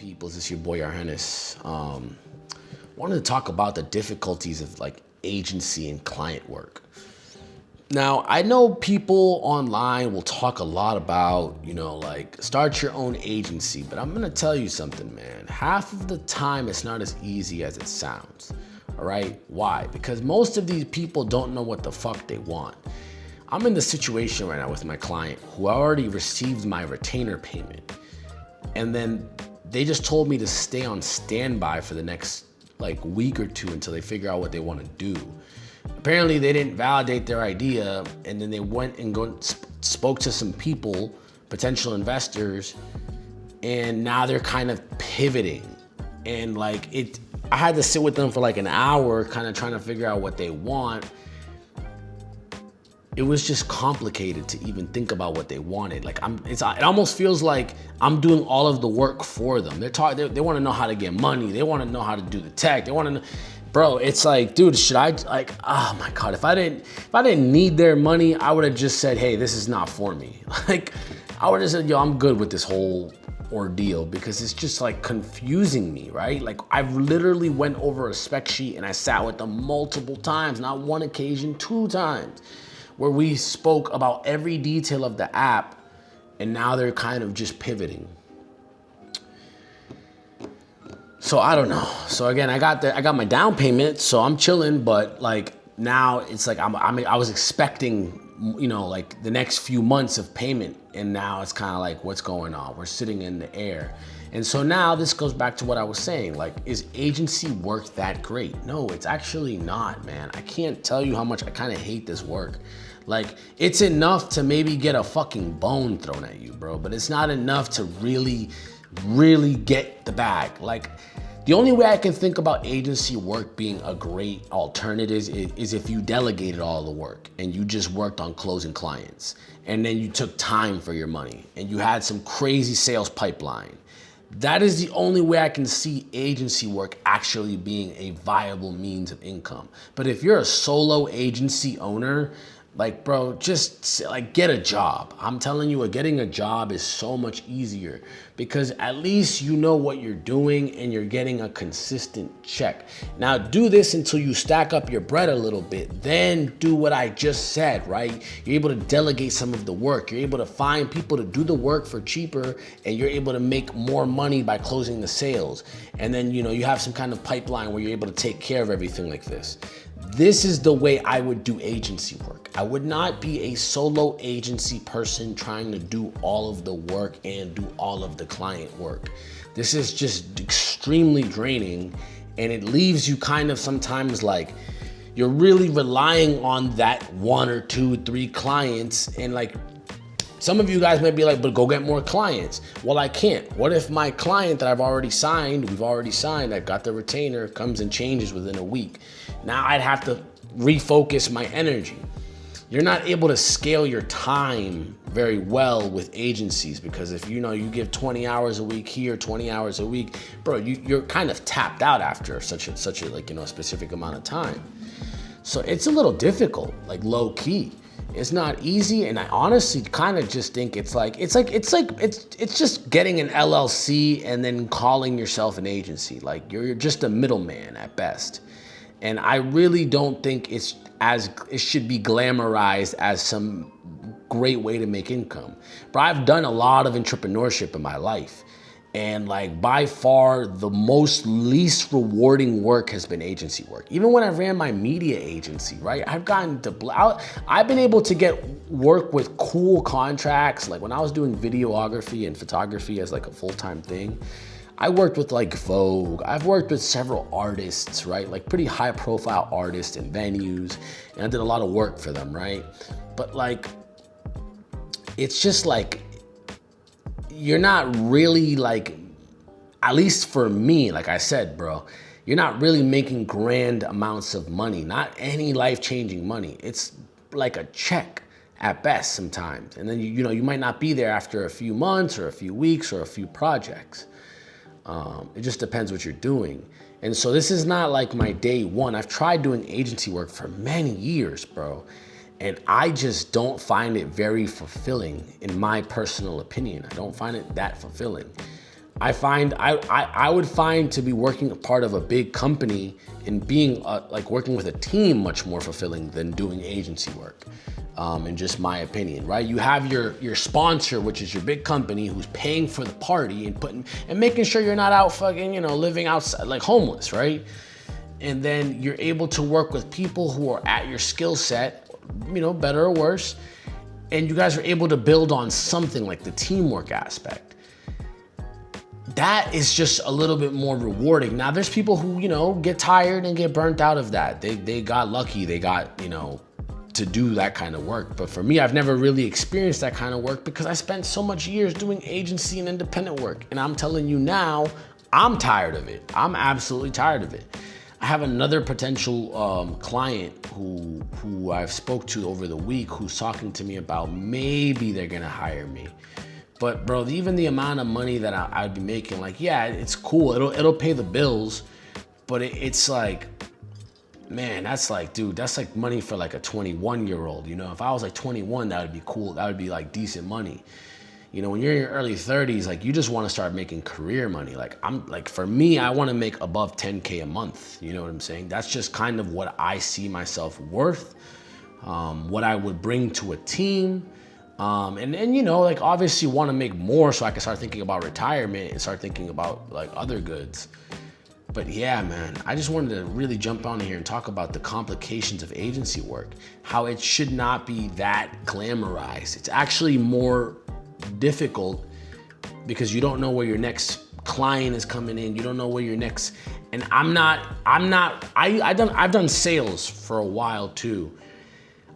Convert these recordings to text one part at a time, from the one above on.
Peoples, it's your boy Arhenis. Wanted to talk about the difficulties of like agency and client work. Now, I know people online will talk a lot about, like start your own agency, but I'm gonna tell you something, man. Half of the time, it's not as easy as it sounds. All right? Why? Because most of these people don't know what the fuck they want. I'm in the situation right now with my client who already received my retainer payment. And then they just told me to stay on standby for the next like week or two until they figure out what they want to do. Apparently they didn't validate their idea, and then they went and spoke to some people, potential investors, and now they're kind of pivoting. And I had to sit with them for like an hour kind of trying to figure out what they want. It was just complicated to even think about what they wanted. It almost feels like I'm doing all of the work for them. They want to know how to get money. They want to know how to do the tech. They want to know, bro. It's like, dude, should I oh my God, if I didn't need their money, I would have just said, hey, this is not for me. I would have said, yo, I'm good with this whole ordeal because it's just like confusing me, right? Like I've literally went over a spec sheet and I sat with them multiple times, not one occasion, 2 times. Where we spoke about every detail of the app, and now they're kind of just pivoting. So I don't know. So again, I got my down payment, so I'm chilling. But like now, it's like I was expecting, like the next few months of payment, and now it's kind of like, what's going on? We're sitting in the air. And so now this goes back to what I was saying, like, is agency work that great? No, it's actually not, man. I can't tell you how much I kind of hate this work. Like, it's enough to maybe get a fucking bone thrown at you, bro, but it's not enough to really, really get the bag. Like, the only way I can think about agency work being a great alternative is if you delegated all the work and you just worked on closing clients, and then you took time for your money and you had some crazy sales pipeline. That is the only way I can see agency work actually being a viable means of income. But if you're a solo agency owner, like, bro, just like get a job. I'm telling you, getting a job is so much easier because at least you know what you're doing and you're getting a consistent check. Now do this until you stack up your bread a little bit. Then do what I just said, right? You're able to delegate some of the work. You're able to find people to do the work for cheaper, and you're able to make more money by closing the sales. And then, you have some kind of pipeline where you're able to take care of everything like this. This is the way I would do agency work. I would not be a solo agency person trying to do all of the work and do all of the client work. This is just extremely draining, and it leaves you kind of sometimes like you're really relying on that 1 or 2, 3 clients, and like some of you guys might be like, but go get more clients. Well, I can't. What if my client that we've already signed, I've got the retainer, comes and changes within a week? Now I'd have to refocus my energy. You're not able to scale your time very well with agencies because if you give 20 hours a week here, 20 hours a week, bro, you're kind of tapped out after such a specific amount of time. So it's a little difficult, like low key. It's not easy, and I honestly kind of just think it's just getting an LLC and then calling yourself an agency. Like you're just a middleman at best. And I really don't think it should be glamorized as some great way to make income. But I've done a lot of entrepreneurship in my life. And like by far the most least rewarding work has been agency work. Even when I ran my media agency, right? I've been able to get work with cool contracts. Like when I was doing videography and photography as like a full-time thing, I worked with like Vogue. I've worked with several artists, right? Like pretty high profile artists and venues. And I did a lot of work for them, right? But like, it's just like, you're not really like, at least for me, like I said, bro, you're not really making grand amounts of money, not any life-changing money. It's like a check at best sometimes. And then, you might not be there after a few months or a few weeks or a few projects. It just depends what you're doing. And so this is not like my day one. I've tried doing agency work for many years, bro. And I just don't find it very fulfilling, in my personal opinion. I don't find it that fulfilling. I would find to be working a part of a big company and being like working with a team much more fulfilling than doing agency work. In just my opinion, right? You have your sponsor, which is your big company, who's paying for the party and making sure you're not out fucking, living outside like homeless, right? And then you're able to work with people who are at your skill set, better or worse, and you guys are able to build on something like the teamwork aspect. That is just a little bit more rewarding. Now, there's people who, get tired and get burnt out of that. They got lucky. They got, to do that kind of work. But for me, I've never really experienced that kind of work because I spent so much years doing agency and independent work. And I'm telling you now, I'm tired of it. I'm absolutely tired of it. I have another potential client who I've spoke to over the week who's talking to me about maybe they're gonna hire me. But bro, even the amount of money that I'd be making, like, yeah, it's cool. It'll pay the bills, but it's like, man, that's like, dude, that's like money for like a 21-year-old. If I was like 21, that would be cool. That would be like decent money. When you're in your early 30s, like you just want to start making career money. For me, I want to make above 10K a month. You know what I'm saying? That's just kind of what I see myself worth, what I would bring to a team. And like obviously want to make more so I can start thinking about retirement and start thinking about like other goods. But yeah, man, I just wanted to really jump on here and talk about the complications of agency work, how it should not be that glamorized. It's actually more difficult because you don't know where your next client is coming in. You don't know where your next, and I've done sales for a while too.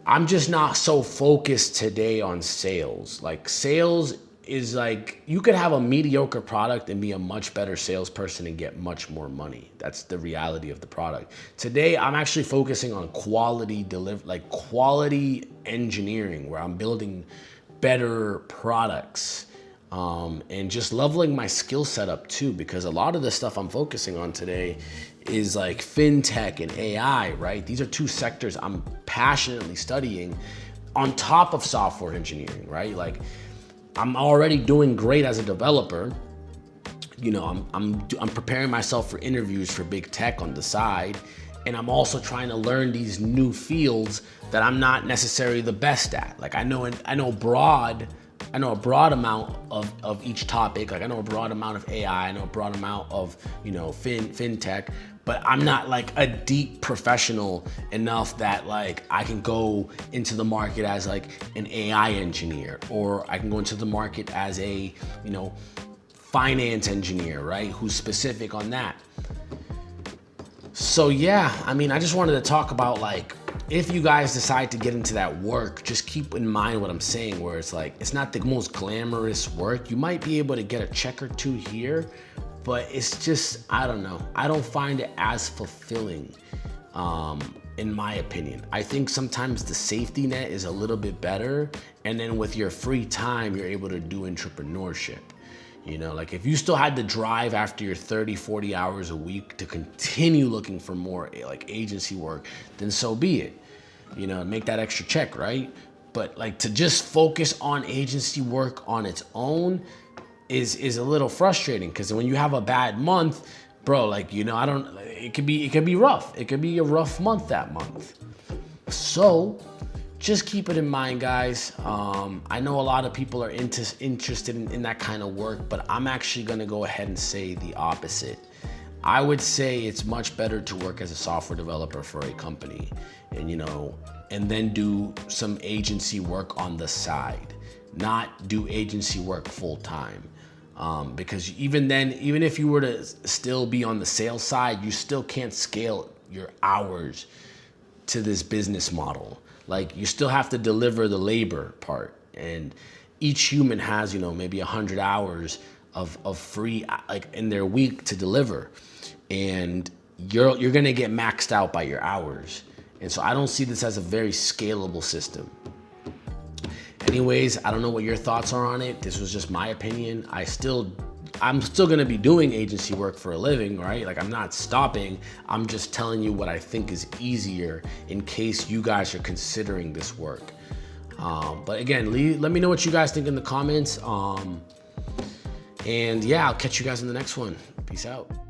I'm just not so focused today on sales. Like sales is like, you could have a mediocre product and be a much better salesperson and get much more money. That's the reality of the product. Today, I'm actually focusing on quality engineering, where I'm building better products and just leveling my skill set up too, because a lot of the stuff I'm focusing on today is like fintech and AI, right? These are two sectors I'm passionately studying on top of software engineering, right? Like, I'm already doing great as a developer. I'm preparing myself for interviews for big tech on the side, and I'm also trying to learn these new fields that I'm not necessarily the best at. Like I know a broad amount of each topic. Like I know a broad amount of AI, I know a broad amount of fintech, but I'm not like a deep professional enough that like I can go into the market as like an AI engineer, or I can go into the market as a, finance engineer, right? Who's specific on that. So yeah, I just wanted to talk about like, if you guys decide to get into that work, just keep in mind what I'm saying, where it's like, it's not the most glamorous work. You might be able to get a check or two here, but it's just, I don't know. I don't find it as fulfilling, in my opinion. I think sometimes the safety net is a little bit better. And then with your free time, you're able to do entrepreneurship. Like if you still had to drive after your 30, 40 hours a week to continue looking for more like agency work, then so be it. Make that extra check, right? But like to just focus on agency work on its own is a little frustrating, because when you have a bad month, bro, like, it could be rough. It could be a rough month that month. So just keep it in mind, guys. I know a lot of people are interested in that kind of work, but I'm actually gonna go ahead and say the opposite. I would say it's much better to work as a software developer for a company and then do some agency work on the side, not do agency work full time. Because even then, even if you were to still be on the sales side, you still can't scale your hours to this business model. Like you still have to deliver the labor part, and each human has, maybe 100 hours of free, like in their week to deliver, and you're gonna get maxed out by your hours. And so I don't see this as a very scalable system. Anyways, I don't know what your thoughts are on it. This was just my opinion. I'm still gonna be doing agency work for a living, right? Like I'm not stopping. I'm just telling you what I think is easier in case you guys are considering this work. But again, let me know what you guys think in the comments. And yeah, I'll catch you guys in the next one. Peace out.